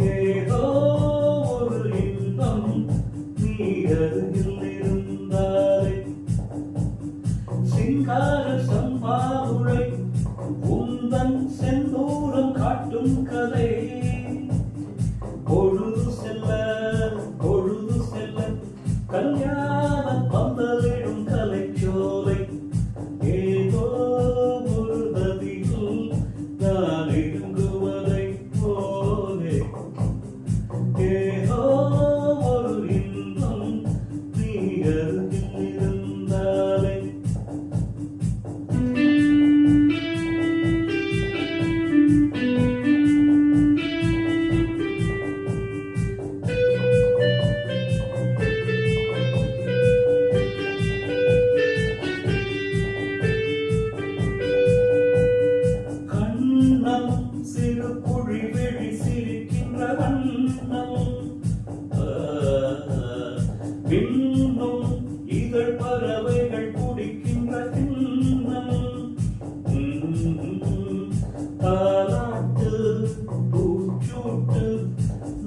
ஏதோ ஒரு இன்பம் நீ அருகில் இருந்தாலே சிங்கார சம்பாவுரை உந்தன் செந்தூரம் காட்டும் கதை பொழுது செல்ல கல்யாண பந்தலிடும் கலைச்சோலை ஏதோ ஒரு நதியில் நான் இறங்குவதை போலே ஏதோ ஒரு இன்பம் நீ அருகில் இருந்தாலே சிறு குழி வெளி சிரிக்கின்ற வண்ணம் பின்னும் இதழ் பறவைகள் குடிக்கின்ற திண்ணம் தாலாட்டு பூச்சூட்டு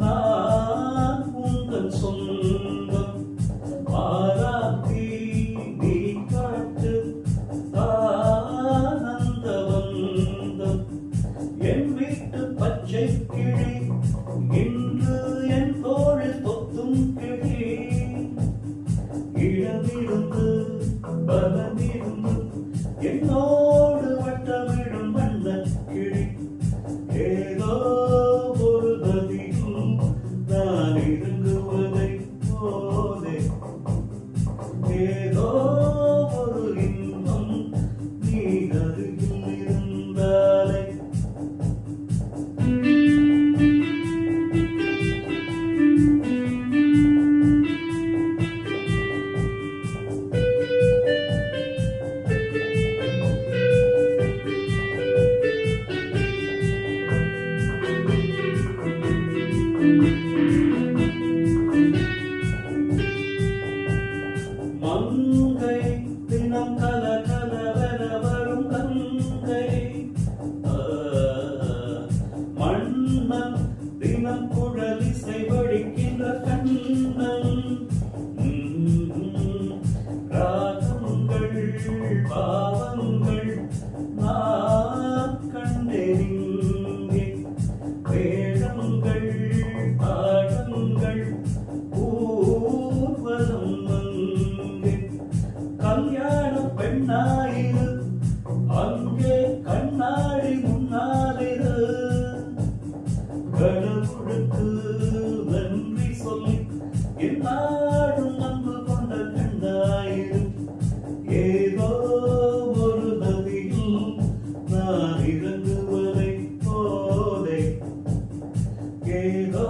நான் உங்கள் சொந்தம் பாராட்டி நீ காட்டு ஆனந்தவந்தம் என் வீட்டு பச்சை கிளி இன்று என் தோளில் தொத்தும் கிளி இடமிருந்து பலமிருந்து என்னோடு வட்டமிடும் வண்ண கிளி ஏதோ ஒரு நதியில் நான் இறங்குவதை போலே ஏதோ ஒரு இன்பம் நீ அருகில் இருந்தாலே மங்கை தினம் கல கலவென வரும் கங்கை மன்னன் தினம் குழலிசை வடிக்கின்ற கண்ணன் ராகங்கள் பாவங்கள் நான் கண்டேனிங்கே வேடங்கள் பாடங்கள் ஊர்வலம் அங்கே கல்யாண பெண்ணாயிரு அங்கே கண்ணாடி முன்னாலிரு கடவுளுக்கு நன்றி சொல்லி என்னாடும் அன்பு கொண்ட கண்ணாயிரு ஏதோ ஒரு நதியில் நான் இறங்குவதை போலே ஏதோ